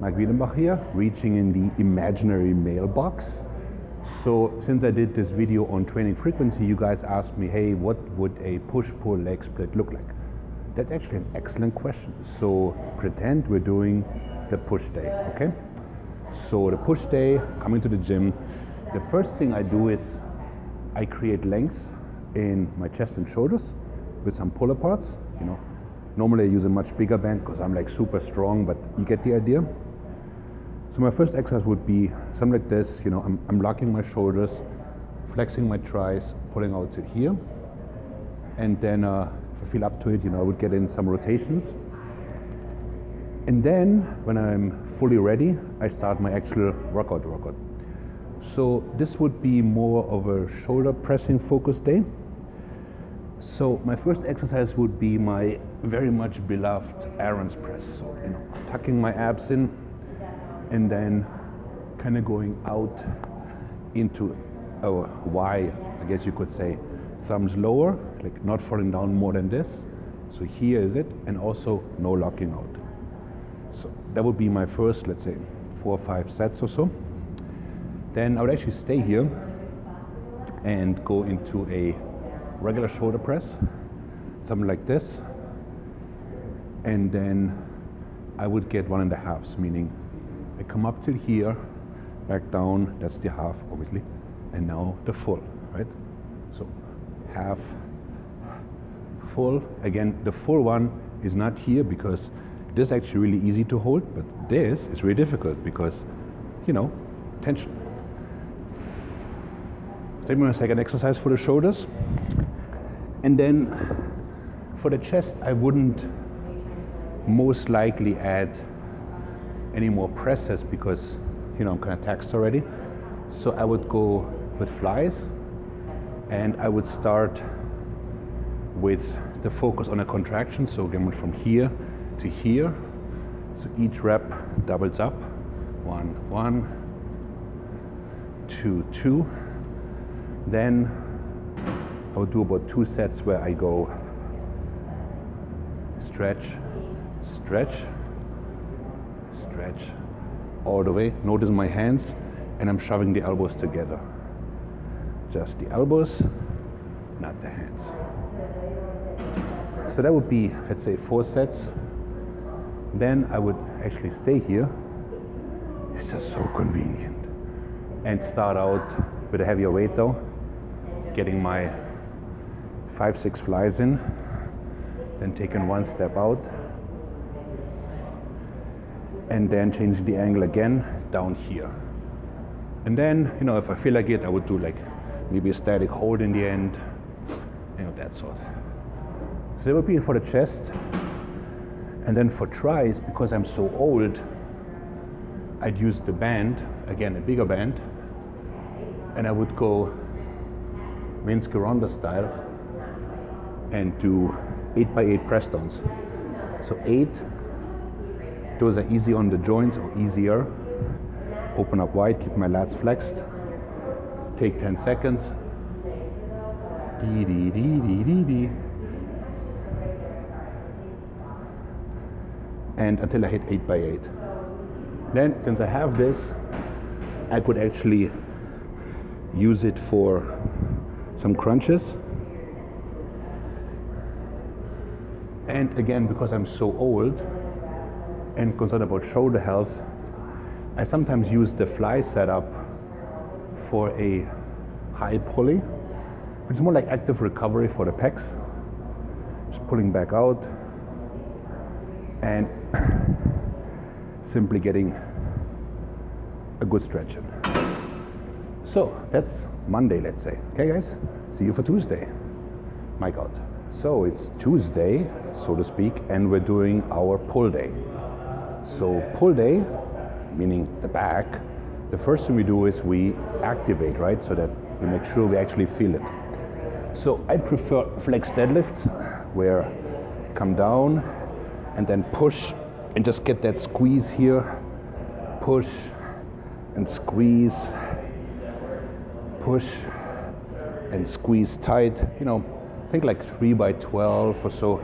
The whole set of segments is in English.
Maik Wiedenbach here, reaching in the imaginary mailbox. So since I did this video on training frequency, you guys asked me, hey, what would a push-pull leg split look like? That's actually an excellent question. So pretend we're doing the push day, okay? So the push day, coming to the gym, the first thing I do is I create length in my chest and shoulders with some pull aparts, you know. Normally I use a much bigger band because I'm like super strong, but you get the idea. So my first exercise would be something like this, you know, I'm locking my shoulders, flexing my tris, pulling out to here. And then if I feel up to it, you know, I would get in some rotations. And then when I'm fully ready, I start my actual workout. So this would be more of a shoulder pressing focused day. So my first exercise would be my very much beloved Aaron's press. So, you know, tucking my abs in and then kind of going out into a Y, I guess you could say. Thumbs lower, like not falling down more than this. So here is it, and also no locking out. So that would be my first, let's say, 4 or 5 sets or so. Then I would actually stay here and go into a regular shoulder press, something like this. And then I would get 1.5s, meaning I come up to here, back down, that's the half, obviously, and now the full, right? So half, full. Again, the full one is not here because this is actually really easy to hold, but this is really difficult because, you know, tension. Then we're going to take an exercise for the shoulders. And then for the chest, I wouldn't most likely add any more presses because, you know, I'm kind of taxed already. So I would go with flies, and I would start with the focus on a contraction. So again, from here to here. So each rep doubles up. 1, 1, 2, 2. Then I would do about 2 sets where I go stretch, stretch, stretch, all the way. Notice my hands, and I'm shoving the elbows together. Just the elbows, not the hands. So that would be, let's say, 4 sets. Then I would actually stay here. It's just so convenient. And start out with a heavier weight though, getting my 5, 6 flies in, then taking 1 step out, and then changing the angle again down here. And then, you know, if I feel like it, I would do like maybe a static hold in the end, you know, that sort. So that would be for the chest. And then for tris, because I'm so old, I'd use the band, again a bigger band, and I would go Vince Gironda style and do 8x8 press downs. So 8, those are easy on the joints or easier. Open up wide, keep my lats flexed. Take 10 seconds. Dee dee dee dee dee dee. And until I hit 8x8. Then, since I have this, I could actually use it for some crunches. And again, because I'm so old and concerned about shoulder health, I sometimes use the fly setup for a high pulley. It's more like active recovery for the pecs. Just pulling back out and simply getting a good stretch in. So that's Monday, let's say. Okay guys, see you for Tuesday. Mike out. So it's Tuesday, so to speak, and we're doing our pull day. So pull day, meaning the back, the first thing we do is we activate, right? So that we make sure we actually feel it. So I prefer flex deadlifts, where come down and then push and just get that squeeze here. Push and squeeze. Push and squeeze tight. You know, think like 3x12 or so,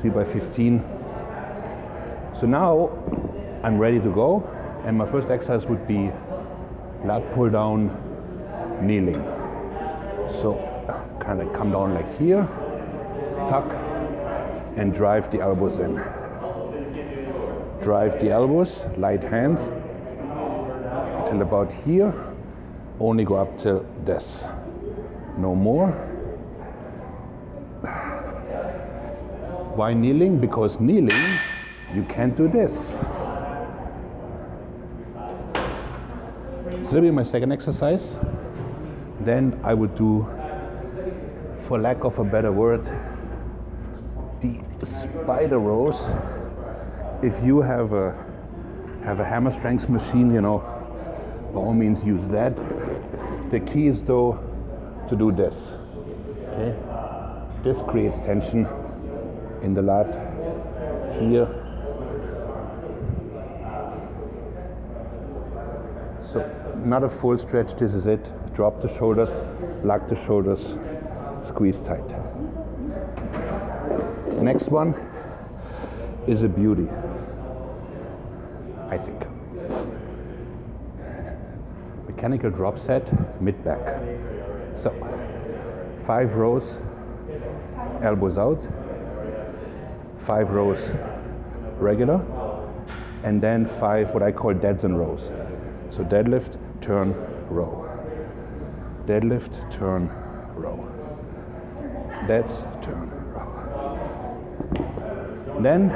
3x15. So now I'm ready to go. And my first exercise would be lat pull down kneeling. So kind of come down like here, tuck, and drive the elbows in. Drive the elbows, light hands, till about here, only go up till this. No more. Why kneeling? Because kneeling, you can't do this. So that'll be my second exercise. Then I would do, for lack of a better word, the spider rows. If you have a hammer strength machine, you know, by all means use that. The key is though to do this. Okay? This creates tension in the lat here. So not a full stretch, this is it. Drop the shoulders, lock the shoulders, squeeze tight. Next one is a beauty, I think. Mechanical drop set, mid-back. So 5 rows, elbows out, 5 rows regular, and then 5 what I call deads and rows. So deadlift, turn, row. Deadlift, turn, row. Deads, turn, row. Then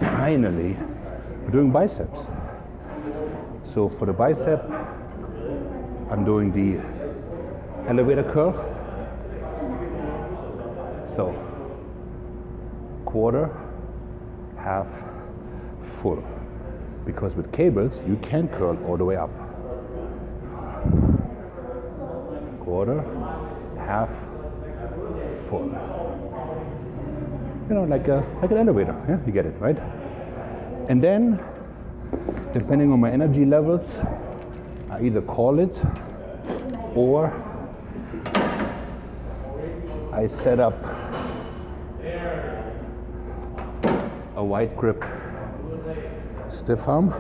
finally we're doing biceps. So for the bicep, I'm doing the elevator curl. So quarter, half, full. Because with cables, you can curl all the way up. Quarter, half, full. You know, like an elevator, yeah? You get it, right? And then, depending on my energy levels, I either call it or I set up a wide grip stiff arm.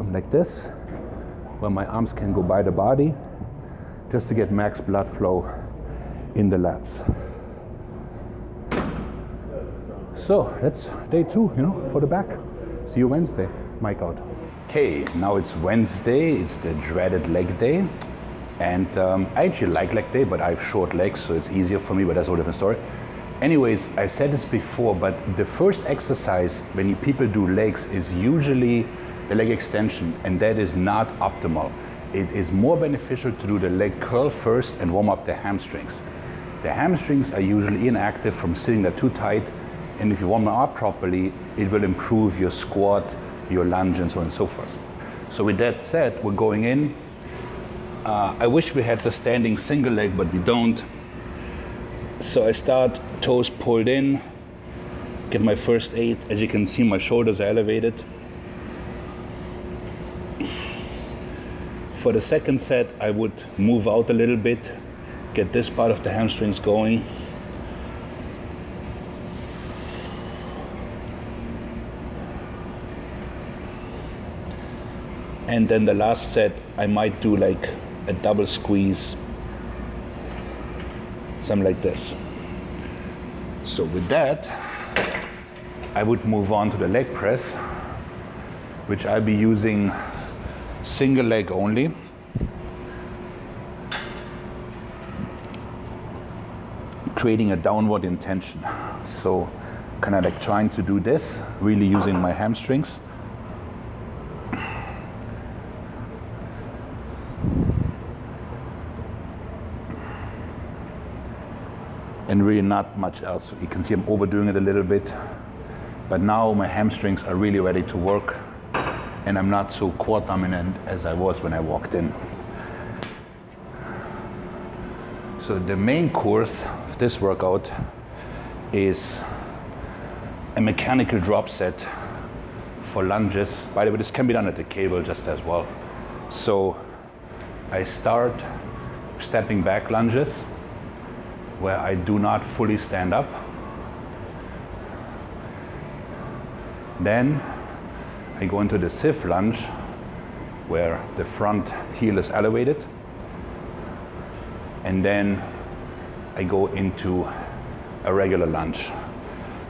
I'm like this, where my arms can go by the body, just to get max blood flow in the lats. So that's day 2, you know, for the back. See you Wednesday. Mike out. Okay, now it's Wednesday. It's the dreaded leg day. And I actually like leg day, but I have short legs, so it's easier for me, but that's a whole different story. Anyways, I said this before, but the first exercise when people do legs is usually the leg extension, and that is not optimal. It is more beneficial to do the leg curl first and warm up the hamstrings. The hamstrings are usually inactive from sitting there too tight, and if you warm them up properly, it will improve your squat, your lunge, and so on and so forth. So with that said, we're going in. I wish we had the standing single leg, but we don't. So I start toes pulled in, get my first 8. As you can see, my shoulders are elevated. For the second set, I would move out a little bit, get this part of the hamstrings going. And then the last set, I might do like a double squeeze, something like this. So with that, I would move on to the leg press, which I'll be using single leg only. Creating a downward intention. So kind of like trying to do this, really using my hamstrings. And really not much else. You can see I'm overdoing it a little bit, but now my hamstrings are really ready to work, and I'm not so quad dominant as I was when I walked in. So the main course of this workout is a mechanical drop set for lunges. By the way, this can be done at the cable just as well. So I start stepping back lunges, where I do not fully stand up. Then I go into the stiff lunge where the front heel is elevated, and then I go into a regular lunge.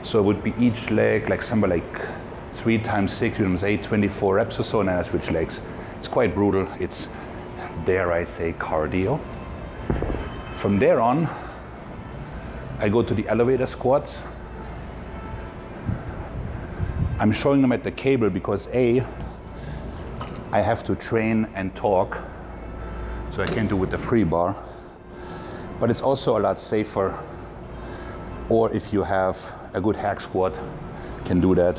So it would be each leg like somewhere like 3 times 6, 8, 24 reps or so, and then I switch legs. It's quite brutal. It's, dare I say, cardio. From there on, I go to the elevator squats. I'm showing them at the cable because I have to train and talk, so I can't do with the free bar. But it's also a lot safer, or if you have a good hack squat, you can do that.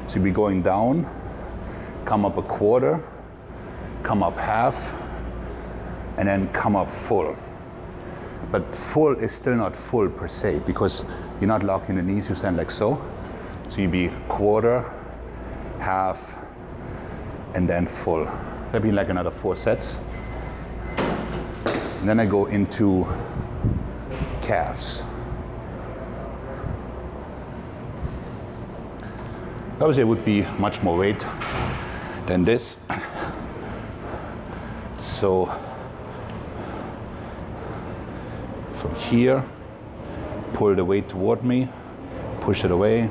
So you'll be going down, come up a quarter, come up half, and then come up full. But full is still not full per se, because you're not locking the knees, you stand like so. So you'd be quarter, half, and then full. That'd be like another 4 sets. And then I go into calves. Obviously it would be much more weight than this. So from here, pull the weight toward me, push it away,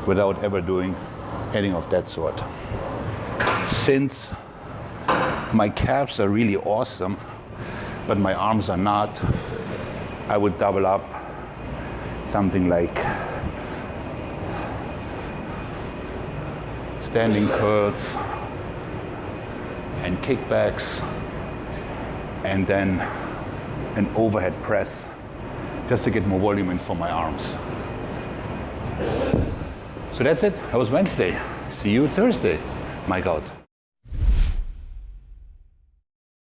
without ever doing anything of that sort. Since my calves are really awesome, but my arms are not, I would double up something like standing curls and kickbacks, and then an overhead press, just to get more volume in for my arms. So that's it. That was Wednesday. See you Thursday. Maik out.